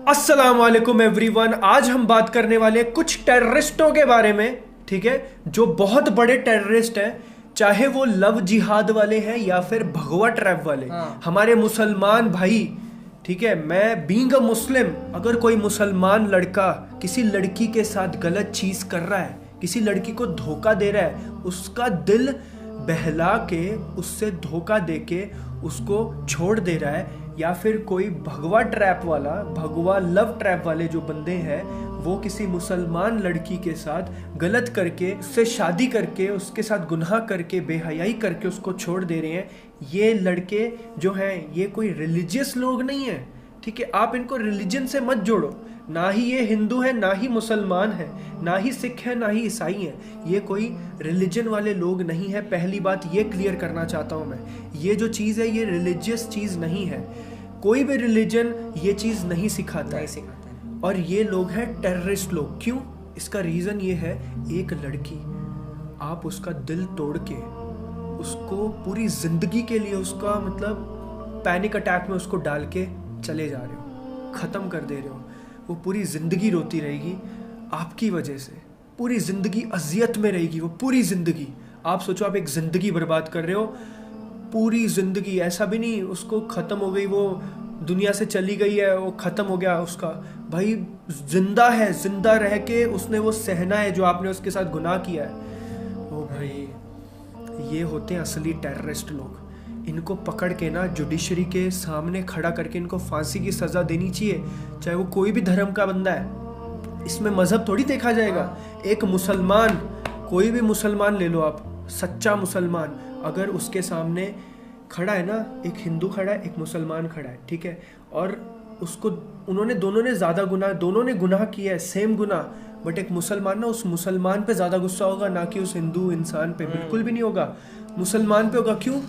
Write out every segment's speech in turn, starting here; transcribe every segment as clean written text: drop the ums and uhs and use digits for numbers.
अस्सलाम वालेकुम एवरीवन। आज हम बात करने वाले हैं कुछ टेररिस्टों के बारे में, ठीक है, जो बहुत बड़े टेररिस्ट हैं, चाहे वो लव जिहाद वाले हैं या फिर भगवा ट्रैप वाले। हमारे मुसलमान भाई, ठीक है, मैं बीइंग अ मुस्लिम, अगर कोई मुसलमान लड़का किसी लड़की के साथ गलत चीज कर रहा है, किसी लड़की को धोखा दे रहा है, उसका दिल बहला के, उससे धोखा दे के उसको छोड़ दे रहा है, या फिर कोई भगवा ट्रैप वाला, भगवा लव ट्रैप वाले जो बंदे हैं, वो किसी मुसलमान लड़की के साथ गलत करके, उससे शादी करके, उसके साथ गुनाह करके, बेहयाई करके उसको छोड़ दे रहे हैं। ये लड़के जो हैं, ये कोई रिलीजियस लोग नहीं हैं, ठीक है। आप इनको रिलीजन से मत जोड़ो। ना ही ये हिंदू है, ना ही मुसलमान है, ना ही सिख है, ना ही ईसाई है। ये कोई रिलीजन वाले लोग नहीं है। पहली बात ये क्लियर करना चाहता हूँ मैं, ये जो चीज़ है ये रिलीजियस चीज़ नहीं है। कोई भी रिलीजन ये चीज़ नहीं सिखाता है। और ये लोग हैं टेररिस्ट लोग। क्यों? इसका रीज़न ये है, एक लड़की, आप उसका दिल तोड़ के उसको पूरी जिंदगी के लिए, उसका मतलब पैनिक अटैक में उसको डाल के चले जा रहे हो, ख़त्म कर दे रहे हो। वो पूरी ज़िंदगी रोती रहेगी आपकी वजह से, पूरी ज़िंदगी अजियत में रहेगी वो, पूरी ज़िंदगी। आप सोचो, आप एक ज़िंदगी बर्बाद कर रहे हो, पूरी ज़िंदगी। ऐसा भी नहीं उसको ख़त्म हो गई, वो दुनिया से चली गई है, वो ख़त्म हो गया उसका, भाई जिंदा है, जिंदा रह के उसने वो सहना है जो आपने उसके साथ गुनाह किया है। ओ भाई, ये होते हैं असली टेररिस्ट लोग। इनको पकड़ के ना जुडिशरी के सामने खड़ा करके इनको फांसी की सज़ा देनी चाहिए, चाहे वो कोई भी धर्म का बंदा है। इसमें मज़हब थोड़ी देखा जाएगा। एक मुसलमान, कोई भी मुसलमान ले लो आप, सच्चा मुसलमान, अगर उसके सामने खड़ा है ना, एक हिंदू खड़ा है, एक मुसलमान खड़ा है, ठीक है, और उसको दोनों ने ज़्यादा गुनाह, दोनों ने गुनाह किया है, सेम गुनाह, बट एक मुसलमान ना उस मुसलमान पे ज़्यादा गुस्सा होगा, ना कि उस हिंदू इंसान पे। बिल्कुल भी नहीं होगा, मुसलमान पे होगा। क्यों?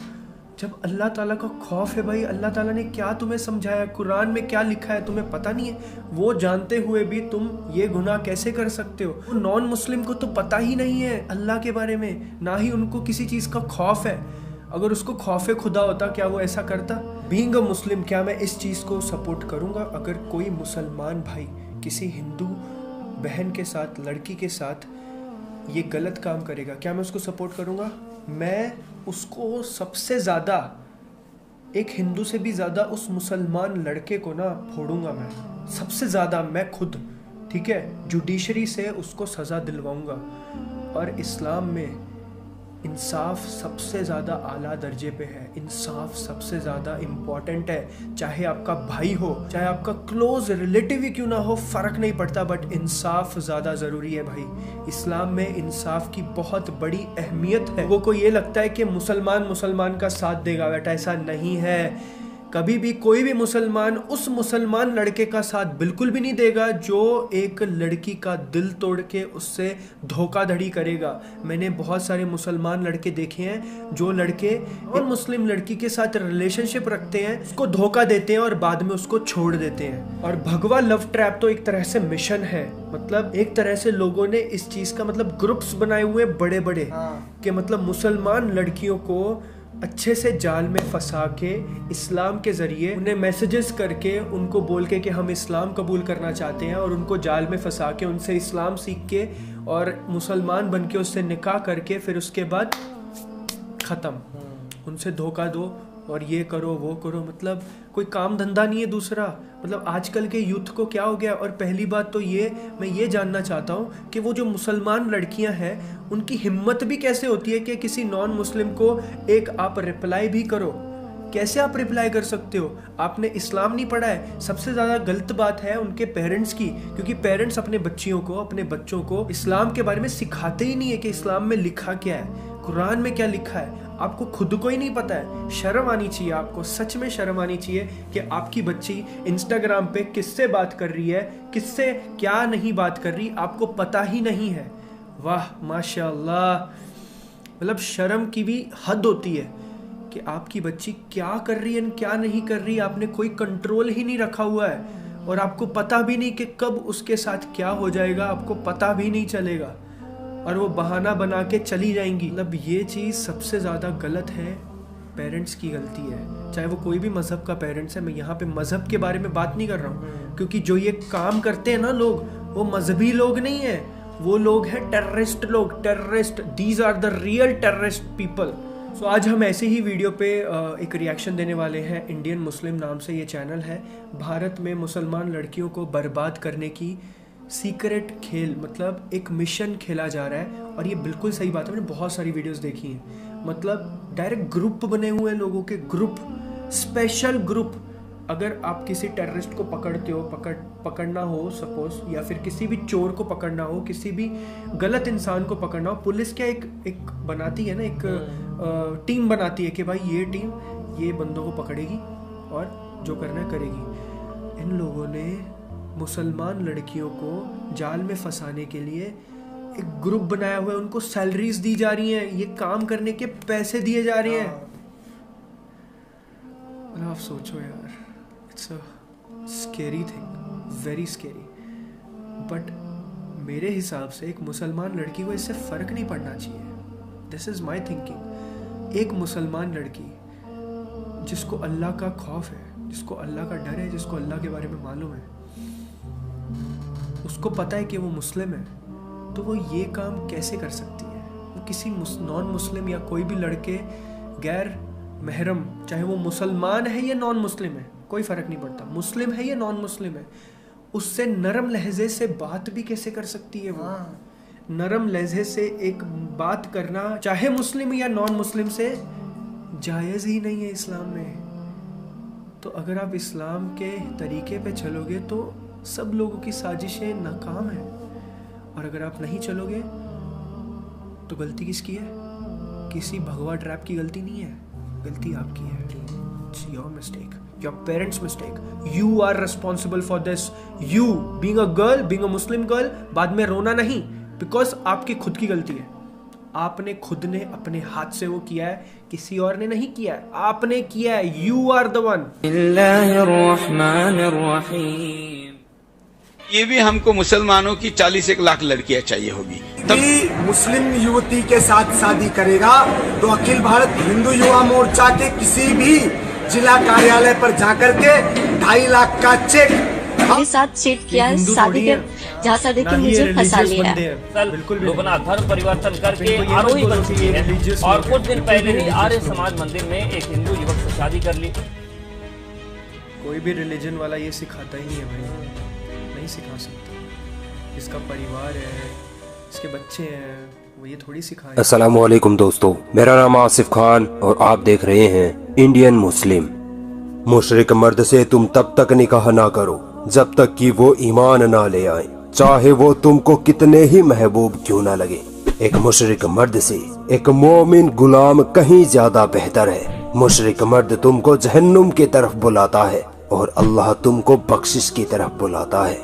जब अल्लाह ताला का खौफ है भाई। अल्लाह ताला ने क्या तुम्हें समझाया, कुरान में क्या लिखा है, तुम्हें पता नहीं है? वो जानते हुए भी तुम ये गुनाह कैसे कर सकते हो? नॉन मुस्लिम को तो पता ही नहीं है अल्लाह के बारे में, ना ही उनको किसी चीज़ का खौफ है। अगर उसको खौफ खुदा होता, क्या वो ऐसा करता? बीइंग अ मुस्लिम, क्या मैं इस चीज़ को सपोर्ट करूँगा? अगर कोई मुसलमान भाई किसी हिंदू बहन के साथ, लड़की के साथ ये गलत काम करेगा, क्या मैं उसको सपोर्ट करूँगा? मैं उसको सबसे ज़्यादा, एक हिंदू से भी ज़्यादा, उस मुसलमान लड़के को ना फोड़ूंगा मैं, सबसे ज़्यादा मैं खुद, ठीक है। जुडिशरी से उसको सज़ा दिलवाऊंगा। और इस्लाम में इंसाफ सबसे ज़्यादा आला दर्जे पे है। इंसाफ सबसे ज़्यादा इम्पॉर्टेंट है। चाहे आपका भाई हो, चाहे आपका क्लोज रिलेटिव ही क्यों ना हो, फ़र्क नहीं पड़ता, बट इंसाफ ज़्यादा ज़रूरी है भाई। इस्लाम में इंसाफ की बहुत बड़ी अहमियत है। लोगों को ये लगता है कि मुसलमान का साथ देगा, बट ऐसा नहीं है। कभी भी कोई भी मुसलमान उस मुसलमान लड़के का साथ बिल्कुल भी नहीं देगा जो एक लड़की का दिल तोड़ के उससे धोखाधड़ी करेगा। मैंने बहुत सारे मुसलमान लड़के देखे हैं, जो लड़के और मुस्लिम लड़की के साथ रिलेशनशिप रखते हैं, उसको धोखा देते हैं और बाद में उसको छोड़ देते हैं। और भगवा लव ट्रैप तो एक तरह से मिशन है, मतलब एक तरह से लोगों ने इस चीज का मतलब ग्रुप्स बनाए हुए बड़े बड़े, कि मतलब मुसलमान लड़कियों को अच्छे से जाल में फंसा के, इस्लाम के ज़रिए उन्हें मैसेजेस करके, उनको बोल के कि हम इस्लाम कबूल करना चाहते हैं, और उनको जाल में फंसा के उनसे इस्लाम सीख के और मुसलमान बन के उससे निकाह करके फिर उसके बाद ख़त्म, उनसे धोखा दो और ये करो वो करो। मतलब कोई काम धंधा नहीं है दूसरा। मतलब आजकल के यूथ को क्या हो गया। और पहली बात तो ये, मैं ये जानना चाहता हूँ कि वो जो मुसलमान लड़कियाँ हैं, उनकी हिम्मत भी कैसे होती है कि किसी नॉन मुस्लिम को एक आप रिप्लाई भी करो। कैसे आप रिप्लाई कर सकते हो? आपने इस्लाम नहीं पढ़ा है। सबसे ज़्यादा गलत बात है उनके पेरेंट्स की, क्योंकि पेरेंट्स अपने बच्चियों को, अपने बच्चों को इस्लाम के बारे में सिखाते ही नहीं है कि इस्लाम में लिखा क्या है, कुरान में क्या लिखा है। आपको खुद को ही नहीं पता है। शर्म आनी चाहिए आपको, सच में शर्म आनी चाहिए कि आपकी बच्ची इंस्टाग्राम पे किससे बात कर रही है, किससे क्या नहीं बात कर रही, आपको पता ही नहीं है। वाह माशाल्लाह, मतलब शर्म की भी हद होती है कि आपकी बच्ची क्या कर रही है, क्या नहीं कर रही, आपने कोई कंट्रोल ही नहीं रखा हुआ है, और आपको पता भी नहीं कि कब उसके साथ क्या हो जाएगा, आपको पता भी नहीं चलेगा, और वो बहाना बना के चली जाएंगी। मतलब ये चीज़ सबसे ज़्यादा गलत है, पेरेंट्स की गलती है। चाहे वो कोई भी मजहब का पेरेंट्स है। मैं यहाँ पे मजहब के बारे में बात नहीं कर रहा हूँ, क्योंकि जो ये काम करते हैं ना लोग, वो मजहबी लोग नहीं है, वो लोग हैं टेररिस्ट लोग, terrorist. These are the real terrorist people. So आज हम ऐसे ही वीडियो पे एक रिएक्शन देने वाले हैं। इंडियन मुस्लिम नाम से ये चैनल है। भारत में मुसलमान लड़कियों को बर्बाद करने की सीक्रेट खेल, मतलब एक मिशन खेला जा रहा है। और ये बिल्कुल सही बात है, मैंने बहुत सारी वीडियोस देखी हैं। मतलब डायरेक्ट ग्रुप बने हुए हैं लोगों के, ग्रुप, स्पेशल ग्रुप। अगर आप किसी टेररिस्ट को पकड़ते हो, पकड़ना हो सपोज, या फिर किसी भी चोर को पकड़ना हो, किसी भी गलत इंसान को पकड़ना हो, पुलिस क्या एक बनाती है ना, एक टीम बनाती है कि भाई ये टीम ये बंदों को पकड़ेगी और जो करना है करेगी। इन लोगों ने मुसलमान लड़कियों को जाल में फंसाने के लिए एक ग्रुप बनाया हुआ है। उनको सैलरीज दी जा रही हैं, ये काम करने के पैसे दिए जा रहे हैं। आप सोचो यार, it's a scary thing, very scary. But मेरे हिसाब से एक मुसलमान लड़की को इससे फर्क नहीं पड़ना चाहिए। This is my thinking. एक मुसलमान लड़की जिसको अल्लाह का खौफ है, जिसको अल्लाह का डर है, जिसको अल्लाह के बारे में मालूम है, उसको पता है कि वो मुस्लिम है, तो वो ये काम कैसे कर सकती है? वो किसी नॉन मुस्लिम या कोई भी लड़के, गैर महरम, चाहे वो मुसलमान है या नॉन मुस्लिम है, कोई फर्क नहीं पड़ता, मुस्लिम है या नॉन मुस्लिम है, उससे नरम लहजे से बात भी कैसे कर सकती है वो? नरम लहजे से एक बात करना, चाहे मुस्लिम या नॉन मुस्लिम से, जायज़ ही नहीं है इस्लाम में। तो अगर आप इस्लाम के तरीके पे चलोगे तो सब लोगों की साजिशें नाकाम है, और अगर आप नहीं चलोगे तो गलती किसकी है? किसी भगवा ट्रैप की गलती नहीं है, गलती आपकी है। It's your mistake, your parents' mistake. You are responsible for this. You being a girl, being a Muslim girl, बाद में रोना नहीं, because आपकी खुद की गलती है। आपने खुद ने अपने हाथ से वो किया है, किसी और ने नहीं किया है, आपने किया है। You are the one. ये भी हमको मुसलमानों की 41 लाख लड़कियां चाहिए होगी। तभी मुस्लिम युवती के साथ शादी करेगा तो अखिल भारत हिंदू युवा मोर्चा के किसी भी जिला कार्यालय पर जाकर के 2.5 लाख का चेक मेरे साथ चेट किया, शादी के झांसा देके मुझे फंसा लिया। लोग अपना धर्म परिवर्तन करके आरोही बन चुकी है, और कुछ दिन पहले ही आर्य समाज मंदिर में एक हिंदू युवक से शादी कर ली। कोई भी रिलीजन वाला ये सिखाता ही नहीं है भाई, नहीं सिखा सकता। इसका परिवार है, इसके बच्चे हैं, वो ये थोड़ी सिखाए। अस्सलाम वालेकुम दोस्तों, मेरा नाम आसिफ खान और आप देख रहे हैं इंडियन मुस्लिम। मुशरिक मर्द से तुम तब तक निकाह ना करो जब तक कि वो ईमान ना ले आए, चाहे वो तुमको कितने ही महबूब क्यों ना लगे। एक मुशरिक मर्द से एक मोमिन गुलाम कहीं ज्यादा बेहतर है। मुशरिक मर्द तुमको जहन्नुम की तरफ बुलाता है और अल्लाह तुमको बख्शिश की तरफ बुलाता है।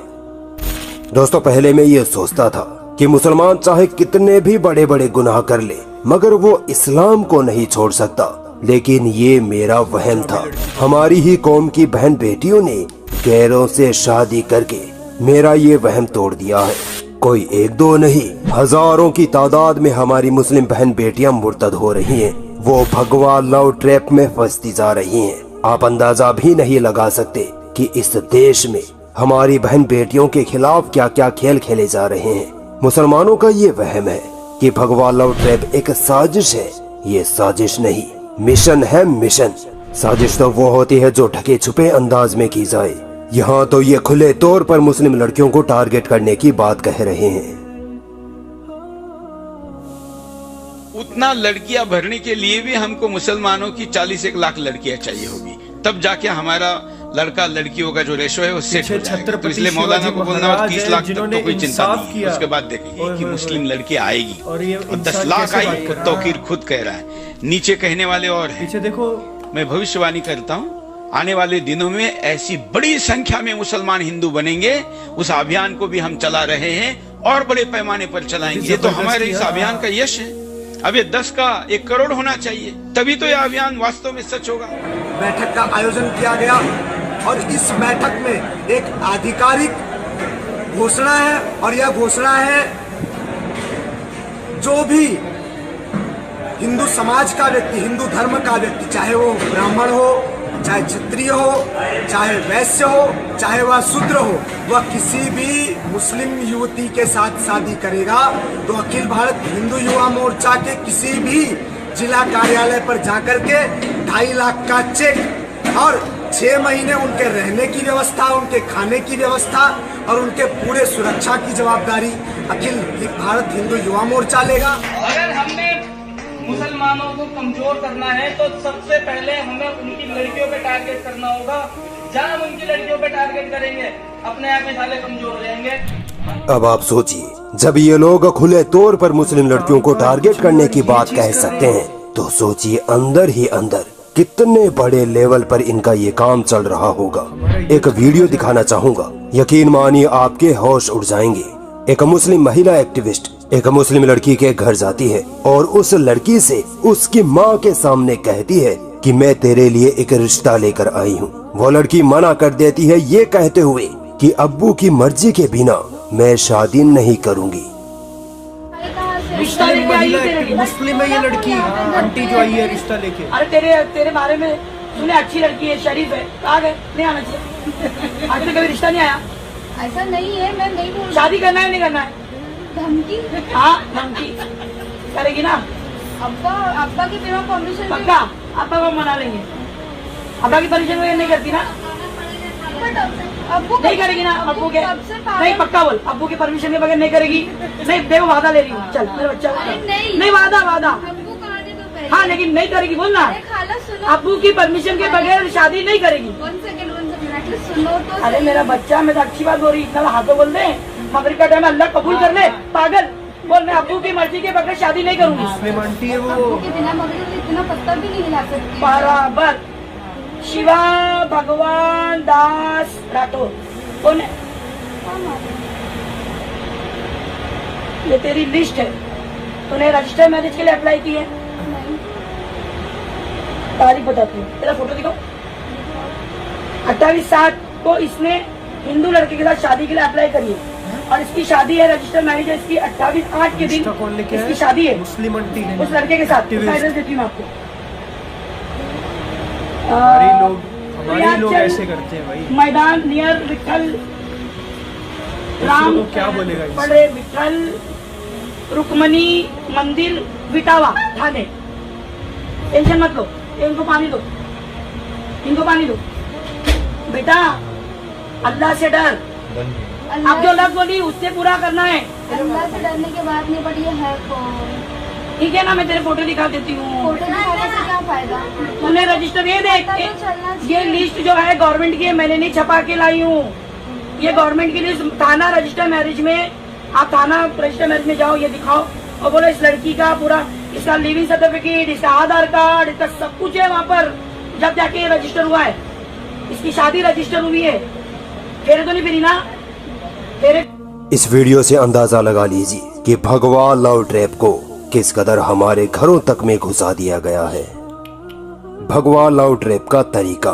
दोस्तों, पहले मैं ये सोचता था कि मुसलमान चाहे कितने भी बड़े बड़े गुनाह कर ले मगर वो इस्लाम को नहीं छोड़ सकता, लेकिन ये मेरा वहम था। हमारी ही कौम की बहन बेटियों ने गैरों से शादी करके मेरा ये वहम तोड़ दिया है। कोई एक दो नहीं, हजारों की तादाद में हमारी मुस्लिम बहन बेटियां मुर्तद हो रही हैं। वो भगवा लव ट्रैप में फंसती जा रही हैं। आप अंदाजा भी नहीं लगा सकते कि इस देश में हमारी बहन बेटियों के खिलाफ क्या क्या खेल खेले जा रहे हैं। मुसलमानों का ये वहम है कि भगवा लव ट्रैप एक साजिश है। ये साजिश नहीं, मिशन है, मिशन। साजिश तो वो होती है जो ढके छुपे अंदाज में की जाए। यहाँ तो ये खुले तौर पर मुस्लिम लड़कियों को टारगेट करने की बात कह रहे हैं। उतना लड़कियां भरने के लिए भी हमको मुसलमानों की 41 लाख लड़कियां चाहिए होगी, तब जाके हमारा लड़का लड़कियों का जो रेशो है वो सेट हो जाएगा। तो इसलिए मौलाना को बोलना 30 लाख तक तो कोई चिंता नहीं, उसके बाद देखेंगे कि मुस्लिम लड़की आएगी, और 10 लाख आई खुद तौकीर खुद कह रहा है, नीचे कहने वाले और हैं। पीछे देखो, मैं भविष्यवाणी करता हूँ, आने वाले दिनों में ऐसी बड़ी संख्या में मुसलमान हिंदू बनेंगे। उस अभियान को भी हम चला रहे हैं और बड़े पैमाने पर चलाएंगे। ये तो हमारे इस अभियान का यश है। अब ये 10 का 1 करोड़ होना चाहिए, तभी तो यह अभियान वास्तव में सच होगा। बैठक का आयोजन किया गया और इस बैठक में एक आधिकारिक घोषणा है, और यह घोषणा है जो भी हिंदू समाज का व्यक्ति, हिंदू धर्म का व्यक्ति, चाहे वो ब्राह्मण हो, चाहे क्षत्रिय हो, चाहे वैश्य हो, चाहे वह शूद्र हो, वह किसी भी मुस्लिम युवती के साथ शादी करेगा तो अखिल भारत हिंदू युवा मोर्चा के किसी भी जिला कार्यालय पर जाकर के 2.5 लाख का चेक और 6 महीने उनके रहने की व्यवस्था, उनके खाने की व्यवस्था और उनके पूरे सुरक्षा की जवाबदारी अखिल भारत हिंदू युवा मोर्चा लेगा। अगर हमने मुसलमानों को कमजोर करना है तो सबसे पहले हमें उनकी लड़कियों पे टारगेट करना होगा। जब हम उनकी लड़कियों पे टारगेट करेंगे अपने आप ही साले कमजोर हो जाएंगे। अब आप सोचिए, जब ये लोग खुले तौर पर मुस्लिम लड़कियों को टारगेट करने की बात कह सकते हैं, तो सोचिए अंदर ही अंदर कितने बड़े लेवल पर इनका ये काम चल रहा होगा। एक वीडियो दिखाना चाहूंगा, यकीन मानिए आपके होश उड़ जाएंगे। एक मुस्लिम महिला एक्टिविस्ट एक मुस्लिम लड़की के घर जाती है और उस लड़की से उसकी माँ के सामने कहती है कि मैं तेरे लिए एक रिश्ता लेकर आई हूँ। वो लड़की मना कर देती है, ये कहते हुए कि अब्बू की मर्जी के बिना मैं शादी नहीं करूँगी। मुस्लिम है ये लड़की, आंटी जो आई है रिश्ता लेके। अरे तेरे बारे में सुने, अच्छी लड़की है, शरीफ है, आ गए, नहीं आना चाहिए। आगे तो कभी रिश्ता नहीं आया। ऐसा नहीं है, मैं नहीं बोल। शादी करना है नहीं करना है? धमकी? हाँ धमकी करेगी ना। अब्बा की बिना परमिशन? पक्का अब्बा को मना लेंगे। अब्बा की परमिशन वगैरह नहीं करती ना? अब्बू नहीं करेगी ना? अब्बू के नहीं, पक्का बोल, अब्बू की परमिशन के बगैर नहीं करेगी। नहीं देखो वादा ले रही हूँ, चल मेरे बच्चा। नहीं वादा हाँ, लेकिन नहीं करेगी बोलना। अब्बू की परमिशन के बगैर शादी नहीं करेगी। अरे मेरा बच्चा, मैं तो अच्छी बात बोल रही, इतना हाथों बोल दे, मगरिब का टाइम अल्लाह कबूल कर ले। पागल बोल, मैं अब्बू की मर्जी के बगैर शादी नहीं करूंगी। आंटी है वो, अब्बू के बिना मगरिब इतना पत्ता भी नहीं हिला सकती। बराबर। शिवा भगवान दास राठौर कौन है? ये तेरी लिस्ट है। तूने रजिस्टर मैरिज के लिए अप्लाई की है? तारीख बताती हूँ, तेरा फोटो दिखाओ। 28/7 को इसने हिंदू लड़के के साथ शादी के लिए अप्लाई करी है और इसकी शादी है, रजिस्टर मैरिज है इसकी 28/8 के दिन इसकी शादी है मुस्लिम आंटी उस लड़के के साथ। एड्रेस देती हूँ आपको। हमारे लोग ऐसे करते हैं भाई। मैदान नियर विठल राम, क्या बोलेगा बड़े विठल रुक्मणी मंदिर विटावा थाने। टेंशन मत लो, इनको पानी दो, इनको पानी दो। बेटा अल्लाह से डर। अब जो लफ्ज बोली उससे पूरा करना है। अल्लाह से डरने के बाद नहीं, बट ये है कौन? ठीक है ना, मैं तेरे फोटो दिखा देती हूँ। फोटो दिखाने से क्या फायदा? तूने रजिस्टर ये देख, ये लिस्ट जो है गवर्नमेंट की है, मैंने नहीं छपा के लाई हूँ। ये गवर्नमेंट की लिस्ट। थाना रजिस्टर मैरिज में, आप थाना रजिस्टर मैरिज में जाओ, ये दिखाओ और बोलो इस लड़की का पूरा, इसका लिविंग सर्टिफिकेट, इसका आधार कार्ड, इसका सब कुछ है वहाँ पर, जब जाके रजिस्टर हुआ है। इसकी शादी रजिस्टर हुई है। फेरे तो नहीं फिरी ना? फेरे। इस वीडियो से अंदाजा लगा लीजिए कि भगवा लव ट्रैप को किस कदर हमारे घरों तक में घुसा दिया गया है। भगवा लव ट्रैप का तरीका।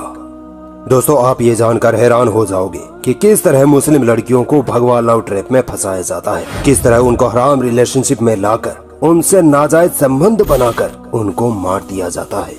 दोस्तों, आप ये जानकर हैरान हो जाओगे कि किस तरह मुस्लिम लड़कियों को भगवा लव ट्रैप में फंसाया जाता है, किस तरह उनको हराम रिलेशनशिप में लाकर उनसे नाजायज संबंध बनाकर उनको मार दिया जाता है।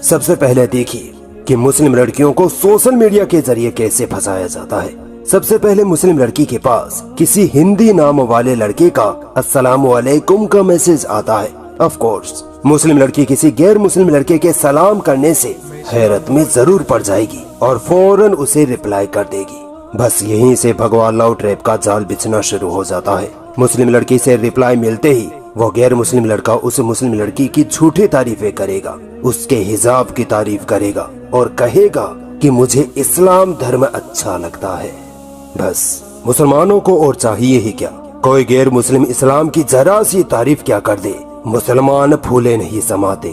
सबसे पहले देखिए कि मुस्लिम लड़कियों को सोशल मीडिया के जरिए कैसे फंसाया जाता है। सबसे पहले मुस्लिम लड़की के पास किसी हिंदी नाम वाले लड़के का अस्सलाम वालेकुम का मैसेज आता है। ऑफ कोर्स मुस्लिम लड़की किसी गैर मुस्लिम लड़के के सलाम करने से हैरत में जरूर पड़ जाएगी और फौरन उसे रिप्लाई कर देगी। बस यहीं से भगवा लव ट्रैप का जाल बिछना शुरू हो जाता है। मुस्लिम लड़की से रिप्लाई मिलते ही वो गैर मुस्लिम लड़का उस मुस्लिम लड़की की झूठी तारीफें करेगा, उसके हिजाब की तारीफ करेगा और कहेगा कि मुझे इस्लाम धर्म अच्छा लगता है। बस मुसलमानों को और चाहिए ही क्या, कोई गैर मुस्लिम इस्लाम की जरा सी तारीफ क्या कर दे, मुसलमान फूले नहीं समाते।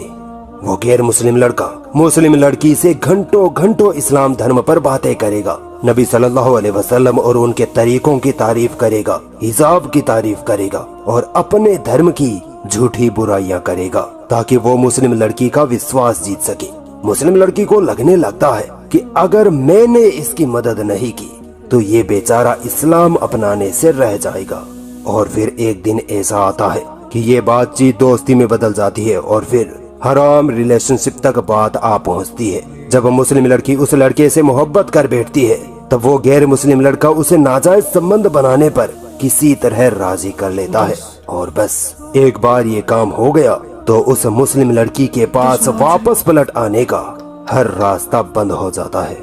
वो गैर मुस्लिम लड़का मुस्लिम लड़की से घंटों घंटों इस्लाम धर्म पर बातें करेगा, नबी सल्लल्लाहु अलैहि वसल्लम और उनके तरीकों की तारीफ करेगा, हिजाब की तारीफ करेगा और अपने धर्म की झूठी बुराइयां करेगा ताकि वो मुस्लिम लड़की का विश्वास जीत सके। मुस्लिम लड़की को लगने लगता है कि अगर मैंने इसकी मदद नहीं की तो ये बेचारा इस्लाम अपनाने से रह जाएगा। और फिर एक दिन ऐसा आता है कि ये बातचीत दोस्ती में बदल जाती है और फिर हराम रिलेशनशिप तक बात आ पहुंचती है। जब मुस्लिम लड़की उस लड़के से मोहब्बत कर बैठती है तब वो गैर मुस्लिम लड़का उसे नाजायज संबंध बनाने पर किसी तरह राजी कर लेता है और बस एक बार ये काम हो गया तो उस मुस्लिम लड़की के पास वापस पलट आने का हर रास्ता बंद हो जाता है।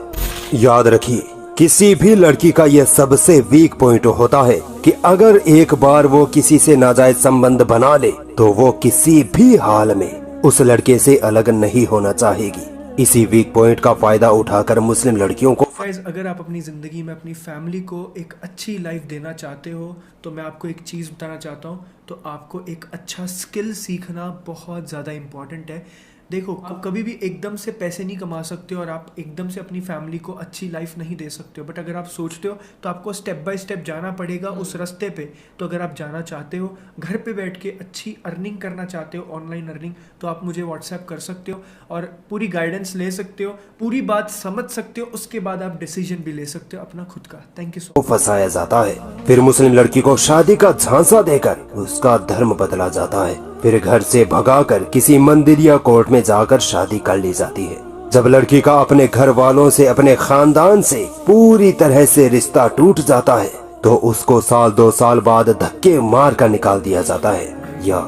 याद रखिए, किसी भी लड़की का यह सबसे वीक पॉइंट होता है कि अगर एक बार वो किसी से नाजायज संबंध बना ले तो वो किसी भी हाल में उस लड़के से अलग नहीं होना चाहेगी। इसी वीक पॉइंट का फायदा उठाकर मुस्लिम लड़कियों को अगर आप अपनी ज़िंदगी में अपनी फैमिली को एक अच्छी लाइफ देना चाहते हो तो मैं आपको एक चीज़ बताना चाहता हूँ, तो आपको एक अच्छा स्किल सीखना बहुत ज़्यादा इम्पॉर्टेंट है। देखो, कभी भी एकदम से पैसे नहीं कमा सकते और आप एकदम से अपनी फैमिली को अच्छी लाइफ नहीं दे सकते हो, बट अगर आप सोचते हो तो आपको स्टेप बाय स्टेप जाना पड़ेगा उस रास्ते पे। तो अगर आप जाना चाहते हो, घर पे बैठ के अच्छी अर्निंग करना चाहते हो, ऑनलाइन अर्निंग, तो आप मुझे व्हाट्सएप कर सकते हो और पूरी गाइडेंस ले सकते हो, पूरी बात समझ सकते हो, उसके बाद आप डिसीजन भी ले सकते हो अपना खुद का। Thank you so much. फंसाया जाता है, फिर मुस्लिम लड़की को शादी का झांसा देकर उसका धर्म बदला जाता है, फिर घर से भगाकर किसी मंदिर या कोर्ट में जाकर शादी कर ली जाती है। जब लड़की का अपने घर वालों से, अपने खानदान से पूरी तरह से रिश्ता टूट जाता है तो उसको 1-2 साल बाद धक्के मार कर निकाल दिया जाता है या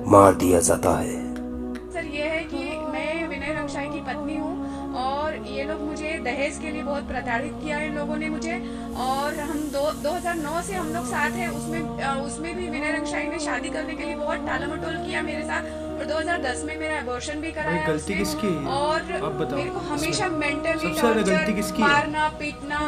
मार दिया जाता है। सर, ये है कि मैं विनय रंगशाही की पत्नी हूँ और ये लोग मुझे दहेज के लिए बहुत प्रताड़ित किया है इन लोगों ने मुझे, और हम 2009 से हम लोग साथ हैं। उसमें भी विनय रंगशाही ने शादी करने के लिए बहुत टालमटोल किया मेरे साथ, और 2010 में मेरा अबॉर्शन भी कराया। गलती किसकी है? और मेरे को हमेशा मेंटली टॉर्चर, मारना पीटना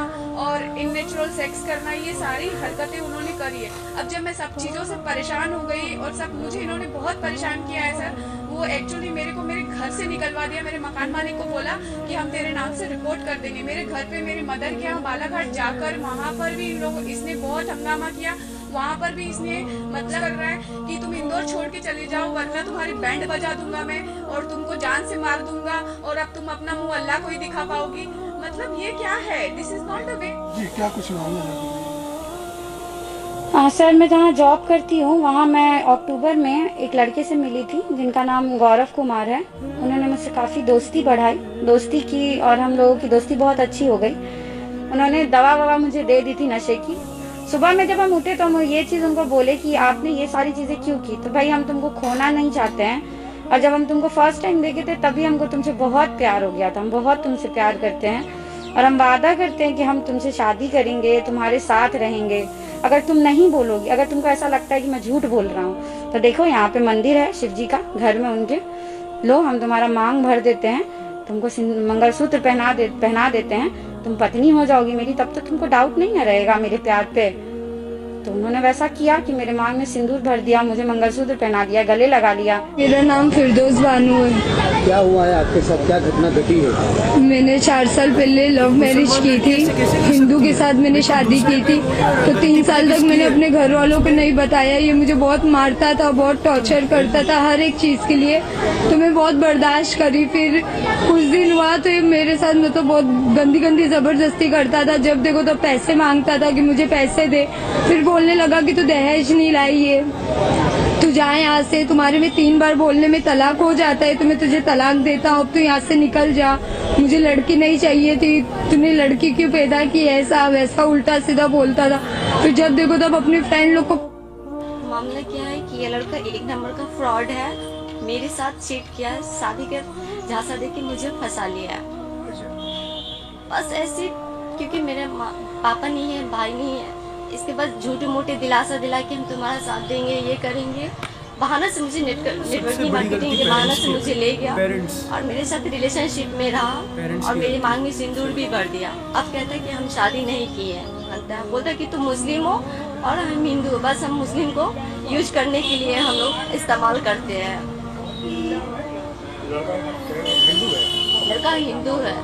और इननेचुरल सेक्स करना, ये सारी हरकतें उन्होंने करी है। अब जब मैं सब चीजों से परेशान हो गई और सब मुझे इन्होंने बहुत परेशान किया है सर, वो एक्चुअली मेरे को मेरे घर से निकलवा दिया। मेरे मकान मालिक को बोला कि हम तेरे नाम से रिपोर्ट कर देंगे। मेरे घर पे मेरी मदर के यहाँ बालाघाट जाकर वहाँ पर भी इसने बहुत हंगामा किया। वहाँ पर भी इसने मतलब कर रहा है कि तुम इंदौर छोड़ के चले जाओ वरना तुम्हारी बैंड बजा दूंगा मैं और तुमको जान से मार दूंगा और अब तुम अपना मुंह अल्लाह को ही दिखा पाओगी। मतलब ये क्या है? दिस इज नॉट अ वे। जी क्या कुछ मामला है? सर, मैं जहाँ जॉब करती हूँ वहाँ मैं अक्टूबर में एक लड़के से मिली थी जिनका नाम गौरव कुमार है। उन्होंने मुझसे काफ़ी दोस्ती बढ़ाई, दोस्ती की और हम लोगों की दोस्ती बहुत अच्छी हो गई। उन्होंने दवा ववा मुझे दे दी थी नशे की। सुबह में जब हम उठे तो हम ये चीज़ उनको बोले कि आपने ये सारी चीज़ें क्यों की, तो भाई हम तुमको खोना नहीं चाहते हैं और जब हम तुमको फर्स्ट टाइम देखे थे तभी हमको तुमसे बहुत प्यार हो गया था। हम बहुत तुमसे प्यार करते हैं और हम वादा करते हैं कि हम तुमसे शादी करेंगे, तुम्हारे साथ रहेंगे। अगर तुम नहीं बोलोगी, अगर तुमको ऐसा लगता है कि मैं झूठ बोल रहा हूँ तो देखो यहाँ पे मंदिर है शिव जी का, घर में उनके, लो हम तुम्हारा मांग भर देते हैं, तुमको मंगलसूत्र पहना देते हैं, तुम पत्नी हो जाओगी मेरी, तब तो तुमको डाउट नहीं न रहेगा मेरे प्यार पे। तो उन्होंने वैसा किया कि मेरे मांग में सिंदूर भर दिया, मुझे मंगलसूत्र पहना दिया, गले लगा लिया। मेरा नाम फिरदौस बानू है। क्या हुआ है आपके साथ, क्या घटना घटी है? मैंने 4 साल पहले लव मैरिज की थी, हिंदू के साथ मैंने शादी की थी। तो 3 साल तक मैंने अपने घर वालों को नहीं बताया। ये मुझे बहुत मारता था, बहुत टॉर्चर करता था हर एक चीज के लिए, तो मैं बहुत बर्दाश्त करी। फिर कुछ दिन हुआ तो ये मेरे साथ मतलब बहुत गंदी गंदी जबरदस्ती करता था। जब देखो तो पैसे मांगता था कि मुझे पैसे दे, फिर बोलने लगा कि तू दहेज नहीं लाई है, तू जा यहाँ से, तुम्हारे में 3 बार बोलने में तलाक हो जाता है तो मैं तुझे तलाक देता हूँ, अब तू यहाँ से निकल जा, मुझे लड़की नहीं चाहिए थी, तूने लड़की क्यों पैदा की, ऐसा वैसा उल्टा सीधा बोलता था। फिर जब देखो तब अपने फ्रेंड लोग को। मामला क्या है कि ये लड़का 1 नंबर का फ्रॉड है, मेरे साथ चीट किया है, शादी के झांसा देके मुझे फंसा लिया है। बस ऐसे क्योंकि मेरे पापा नहीं है, भाई नहीं है, इसके बाद झूठे मोटे दिलासा दिला के हम तुम्हारा साथ देंगे, ये करेंगे, बहाना से मुझे नेटवर्किंग मार्केटिंग के बहाना से मुझे ले गया और मेरे साथ रिलेशनशिप में रहा और मेरी मांग में सिंदूर भी भर दिया। अब कहता है कि हम शादी नहीं की है, बोलता है कि तुम मुस्लिम हो और हम हिंदू, बस हम मुस्लिम को यूज करने के लिए हम लोग इस्तेमाल करते हैं। लड़का हिंदू है।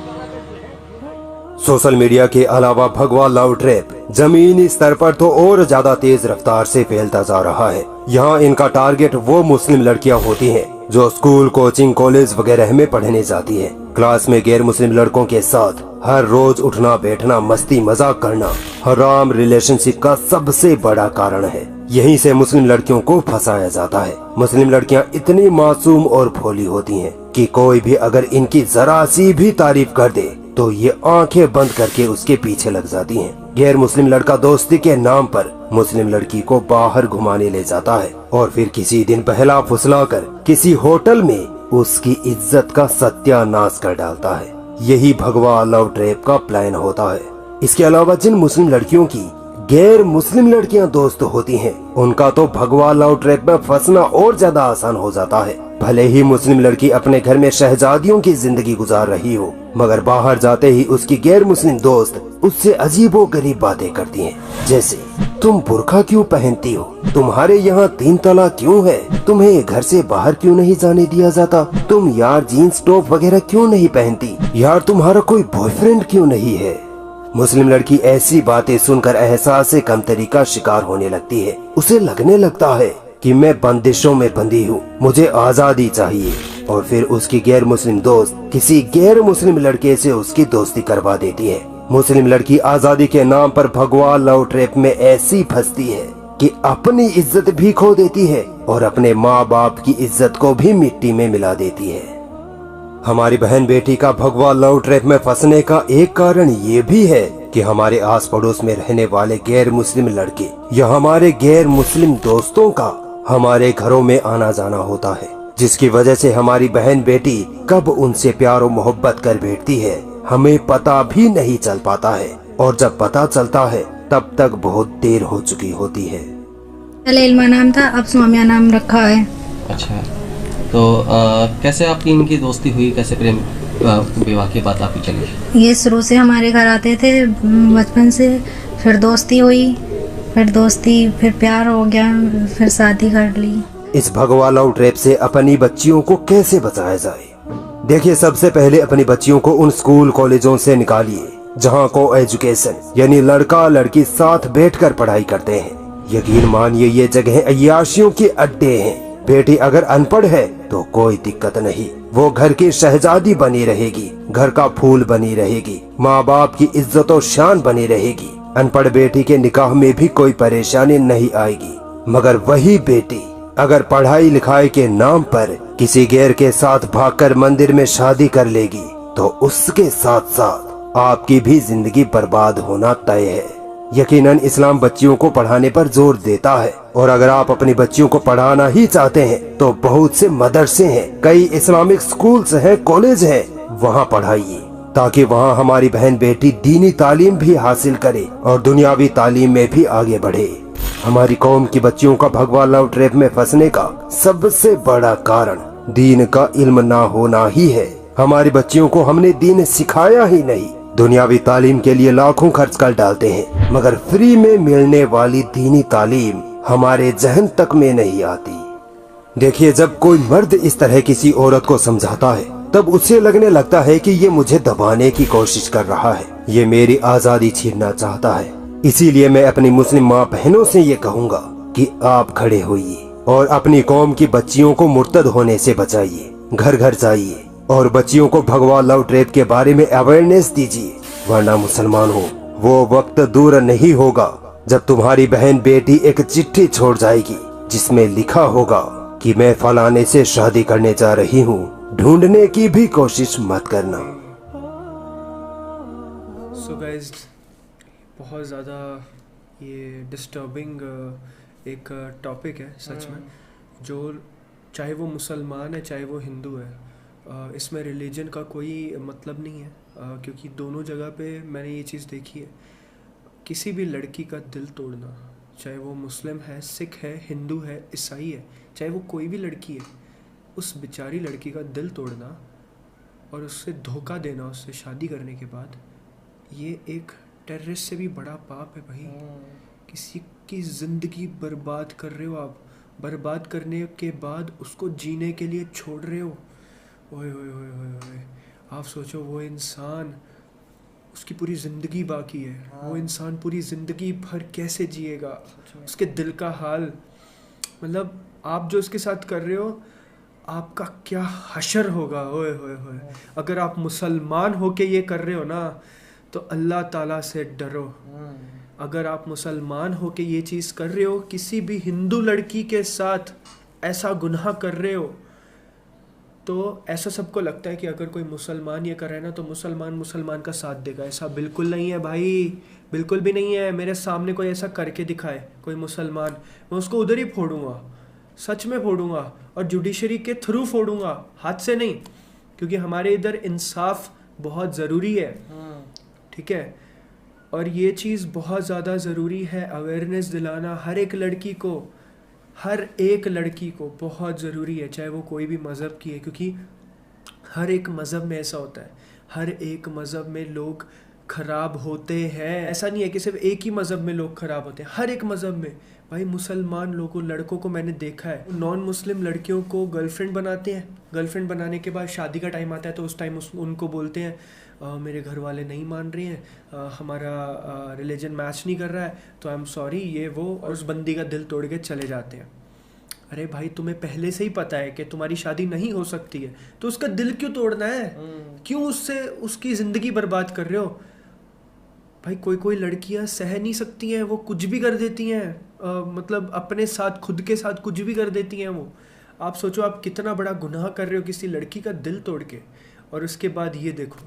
सोशल मीडिया के अलावा भगवा लव ट्रैप जमीनी स्तर पर तो और ज्यादा तेज रफ्तार से फैलता जा रहा है। यहाँ इनका टारगेट वो मुस्लिम लड़कियाँ होती हैं जो स्कूल, कोचिंग, कॉलेज वगैरह में पढ़ने जाती हैं। क्लास में गैर मुस्लिम लड़कों के साथ हर रोज उठना बैठना, मस्ती मजाक करना हराम रिलेशनशिप का सबसे बड़ा कारण है। यहीं से मुस्लिम लड़कियों को फंसाया जाता है। मुस्लिम लड़कियां इतनी मासूम और भोली होती हैं कि कोई भी अगर इनकी जरा सी भी तारीफ कर दे तो ये आंखें बंद करके उसके पीछे लग जाती हैं। गैर मुस्लिम लड़का दोस्ती के नाम पर मुस्लिम लड़की को बाहर घुमाने ले जाता है और फिर किसी दिन बहला फुसला कर किसी होटल में उसकी इज्जत का सत्यानाश कर डालता है। यही भगवा लव ट्रैप का प्लान होता है। इसके अलावा जिन मुस्लिम लड़कियों की गैर मुस्लिम लड़कियां दोस्त होती हैं, उनका तो भगवा लव ट्रैप में फंसना और ज्यादा आसान हो जाता है। भले ही मुस्लिम लड़की अपने घर में शहजादियों की जिंदगी गुजार रही हो, मगर बाहर जाते ही उसकी गैर मुस्लिम दोस्त उससे अजीबो गरीब बातें करती हैं, जैसे तुम बुर्का क्यों पहनती हो, तुम्हारे यहाँ 3 तलाक क्यों है, तुम्हें घर से बाहर क्यों नहीं जाने दिया जाता, तुम यार जीन्स टॉप वगैरह क्यों नहीं पहनती, यार तुम्हारा कोई बॉयफ्रेंड क्यों नहीं है। मुस्लिम लड़की ऐसी बातें सुनकर एहसास से कमतरी का शिकार होने लगती है। उसे लगने लगता है कि मैं बंदिशों में बंधी हूँ, मुझे आजादी चाहिए। और फिर उसकी गैर मुस्लिम दोस्त किसी गैर मुस्लिम लड़के से उसकी दोस्ती करवा देती है। मुस्लिम लड़की आजादी के नाम पर भगवा लव ट्रैप में ऐसी फंसती है कि अपनी इज्जत भी खो देती है और अपने माँ बाप की इज्जत को भी मिट्टी में मिला देती है। हमारी बहन बेटी का भगवा लव ट्रैप में फंसने का एक कारण ये भी है कि हमारे आस पड़ोस में रहने वाले गैर मुस्लिम लड़के या हमारे गैर मुस्लिम दोस्तों का हमारे घरों में आना जाना होता है, जिसकी वजह से हमारी बहन बेटी कब उनसे प्यार और मोहब्बत कर बैठती है हमें पता भी नहीं चल पाता है, और जब पता चलता है तब तक बहुत देर हो चुकी होती है। पहले इल्मा नाम था, अब स्वामिया नाम रखा है। अच्छा, तो कैसे आपकी इनकी दोस्ती हुई, कैसे प्रेम विवाह की बात आपकी चली? ये शुरू से हमारे घर आते थे बचपन से, फिर दोस्ती हुई, फिर प्यार हो गया, फिर शादी कर ली। इस भगवा लव ट्रैप से अपनी बच्चियों को कैसे बचाया जाए? देखिए, सबसे पहले अपनी बच्चियों को उन स्कूल कॉलेजों से निकालिए जहाँ को एजुकेशन यानी लड़का लड़की साथ बैठकर पढ़ाई करते हैं। यकीन मानिए ये जगह अय्याशियों के अड्डे हैं। बेटी अगर अनपढ़ है तो कोई दिक्कत नहीं, वो घर की शहजादी बनी रहेगी, घर का फूल बनी रहेगी, माँ बाप की इज्जत और शान बनी रहेगी। अनपढ़ बेटी के निकाह में भी कोई परेशानी नहीं आएगी। मगर वही बेटी अगर पढ़ाई लिखाई के नाम पर किसी गैर के साथ भागकर मंदिर में शादी कर लेगी तो उसके साथ साथ आपकी भी जिंदगी बर्बाद होना तय है। यकीनन इस्लाम बच्चियों को पढ़ाने पर जोर देता है, और अगर आप अपनी बच्चियों को पढ़ाना ही चाहते हैं तो बहुत से मदरसे हैं, कई इस्लामिक स्कूल्स हैं, कॉलेज हैं, वहाँ पढ़ाइए ताकि वहाँ हमारी बहन बेटी दीनी तालीम भी हासिल करे और दुनियावी तालीम में भी आगे बढ़े। हमारी कौम की बच्चियों का भगवा लव ट्रैप में फंसने का सबसे बड़ा कारण दीन का इल्म ना होना ही है। हमारी बच्चियों को हमने दीन सिखाया ही नहीं। दुनियावी तालीम के लिए लाखों खर्च कर डालते हैं, मगर फ्री में मिलने वाली दीनी तालीम हमारे जहन तक में नहीं आती। देखिए, जब कोई मर्द इस तरह किसी औरत को समझाता है तब उसे लगने लगता है कि ये मुझे दबाने की कोशिश कर रहा है, ये मेरी आजादी छीनना चाहता है। इसीलिए मैं अपनी मुस्लिम माँ बहनों से ये कहूँगा कि आप खड़े होइए और अपनी कौम की बच्चियों को मुर्तद होने से बचाइए। घर घर जाइए और बच्चियों को भगवा लव ट्रैप के बारे में अवेयरनेस दीजिए, वरना मुसलमान हो वो वक्त दूर नहीं होगा जब तुम्हारी बहन बेटी एक चिट्ठी छोड़ जाएगी जिसमें लिखा होगा कि मैं फलाने से शादी करने जा रही हूँ, ढूंढने की भी कोशिश मत करना। सो गाइस, बहुत ज़्यादा ये डिस्टर्बिंग एक टॉपिक है सच में, जो चाहे वो मुसलमान है चाहे वो हिंदू है, इसमें रिलीजन का कोई मतलब नहीं है, क्योंकि दोनों जगह पे मैंने ये चीज़ देखी है। किसी भी लड़की का दिल तोड़ना, चाहे वो मुस्लिम है, सिख है, हिंदू है, ईसाई है, चाहे वो कोई भी लड़की है, उस बेचारी लड़की का दिल तोड़ना और उससे धोखा देना उससे शादी करने के बाद, ये एक टेररिस्ट से भी बड़ा पाप है भाई। किसी की ज़िंदगी बर्बाद कर रहे हो आप, बर्बाद करने के बाद उसको जीने के लिए छोड़ रहे हो। ओए ओए ओए ओए ओए, आप सोचो वो इंसान, उसकी पूरी ज़िंदगी बाकी है, वो इंसान पूरी ज़िंदगी भर कैसे जिएगा, उसके दिल का हाल, मतलब आप जो उसके साथ कर रहे हो आपका क्या हशर होगा। ओए होए होए, अगर आप मुसलमान होके ये कर रहे हो ना तो अल्लाह ताला से डरो, अगर आप मुसलमान हो के ये चीज़ कर रहे हो, किसी भी हिंदू लड़की के साथ ऐसा गुनाह कर रहे हो, तो ऐसा सबको लगता है कि अगर कोई मुसलमान ये कर रहा है ना तो मुसलमान का साथ देगा। ऐसा बिल्कुल नहीं है भाई, बिल्कुल भी नहीं है। मेरे सामने कोई ऐसा करके दिखाए कोई मुसलमान, मैं उसको उधर ही फोड़ूंगा, सच में फोड़ूंगा, और जुडिशरी के थ्रू फोड़ूंगा, हाथ से नहीं, क्योंकि हमारे इधर इंसाफ बहुत ज़रूरी है, ठीक है। और ये चीज़ बहुत ज़्यादा ज़रूरी है, अवेयरनेस दिलाना हर एक लड़की को बहुत ज़रूरी है, चाहे वो कोई भी मज़हब की है, क्योंकि हर एक मज़हब में ऐसा होता है, हर एक मज़हब में लोग ख़राब होते हैं। ऐसा नहीं है कि सिर्फ एक ही मज़हब में लोग ख़राब होते हैं, हर एक मज़हब में। भाई मुसलमान लड़कों को मैंने देखा है, नॉन मुस्लिम लड़कियों को गर्लफ्रेंड बनाते हैं, गर्लफ्रेंड बनाने के बाद शादी का टाइम आता है तो उस टाइम उनको बोलते हैं मेरे घर वाले नहीं मान रहे हैं, हमारा रिलीजन मैच नहीं कर रहा है, तो आई एम सॉरी, ये वो, और उस बंदी का दिल तोड़ के चले जाते हैं। अरे भाई तुम्हें पहले से ही पता है कि तुम्हारी शादी नहीं हो सकती है, तो उसका दिल क्यों तोड़ना है? क्यों उससे उसकी ज़िंदगी बर्बाद कर रहे हो? भाई कोई लड़कियां सह नहीं सकती हैं, वो कुछ भी कर देती हैं, मतलब अपने साथ, खुद के साथ कुछ भी कर देती हैं वो। आप सोचो आप कितना बड़ा गुनाह कर रहे हो किसी लड़की का दिल तोड़ के। और उसके बाद ये देखो,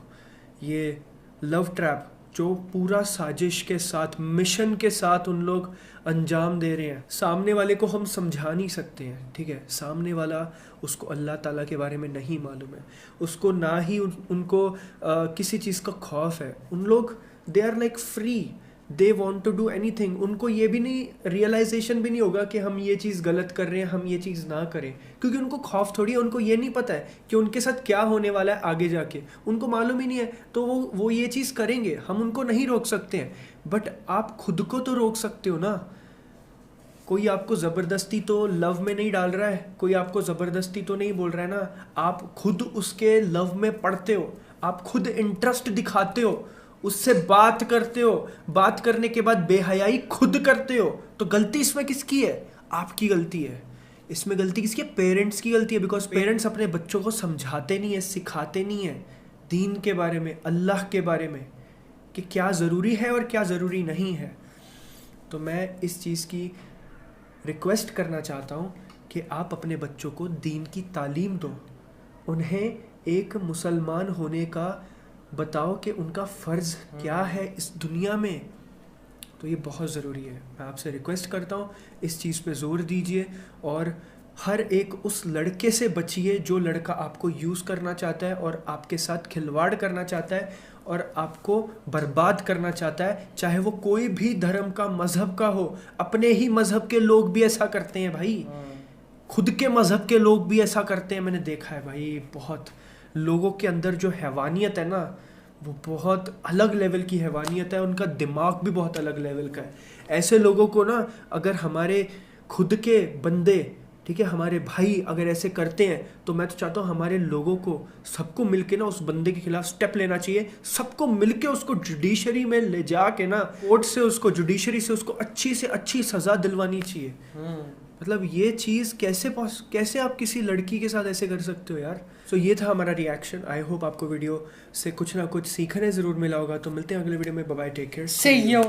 ये लव ट्रैप जो पूरा साजिश के साथ, मिशन के साथ उन लोग अंजाम दे रहे हैं। सामने वाले को हम समझा नहीं सकते हैं, ठीक है, सामने वाला, उसको अल्लाह ताला के बारे में नहीं मालूम है, उसको ना ही उनको किसी चीज़ का खौफ है। उन लोग they are like free, they want to do anything. उनको ये भी नहीं, रियलाइजेशन भी नहीं होगा कि हम ये चीज़ गलत कर रहे हैं, हम ये चीज़ ना करें, क्योंकि उनको खौफ थोड़ी है, उनको ये नहीं पता है कि उनके साथ क्या होने वाला है आगे जाके, उनको मालूम ही नहीं है, तो वो ये चीज़ करेंगे, हम उनको नहीं रोक सकते हैं। बट आप खुद को तो रोक सकते हो ना। कोई आपको ज़बरदस्ती तो लव में नहीं डाल रहा है, कोई आपको ज़बरदस्ती तो नहीं बोल रहा है ना, आप खुद उसके लव में पड़ते हो, आप खुद इंटरेस्ट दिखाते हो, उससे बात करते हो, बात करने के बाद बेहयाई खुद करते हो, तो गलती इसमें किसकी है? आपकी गलती है। इसमें गलती किसकी है? पेरेंट्स की गलती है, बिकॉज पेरेंट्स अपने बच्चों को समझाते नहीं है, सिखाते नहीं है दीन के बारे में, अल्लाह के बारे में, कि क्या ज़रूरी है और क्या ज़रूरी नहीं है। तो मैं इस चीज़ की रिक्वेस्ट करना चाहता हूँ कि आप अपने बच्चों को दीन की तालीम दो, उन्हें एक मुसलमान होने का बताओ कि उनका फ़र्ज़ क्या है इस दुनिया में। तो ये बहुत ज़रूरी है। मैं आपसे रिक्वेस्ट करता हूँ इस चीज़ पे ज़ोर दीजिए, और हर एक उस लड़के से बचिए जो लड़का आपको यूज़ करना चाहता है और आपके साथ खिलवाड़ करना चाहता है और आपको बर्बाद करना चाहता है, चाहे वो कोई भी धर्म का, मज़हब का हो। अपने ही मज़हब के लोग भी ऐसा करते हैं भाई, खुद के मज़हब के लोग भी ऐसा करते हैं, मैंने देखा है भाई। बहुत लोगों के अंदर जो हैवानियत है ना, वो बहुत अलग लेवल की हैवानियत है, उनका दिमाग भी बहुत अलग लेवल का है। ऐसे लोगों को ना, अगर हमारे खुद के बंदे, ठीक है, हमारे भाई अगर ऐसे करते हैं, तो मैं तो चाहता हूँ हमारे लोगों को, सबको मिलके ना उस बंदे के खिलाफ स्टेप लेना चाहिए। सबको मिलके उसको जुडिशरी में ले जा के ना, कोर्ट से उसको, जुडिशरी से उसको अच्छी से अच्छी सज़ा दिलवानी चाहिए। मतलब ये चीज़ कैसे आप किसी लड़की के साथ ऐसे कर सकते हो यार। सो ये था हमारा रिएक्शन। आई होप आपको वीडियो से कुछ ना कुछ सीखने ज़रूर मिला होगा। तो मिलते हैं अगले वीडियो में। Bye bye, take care, See you.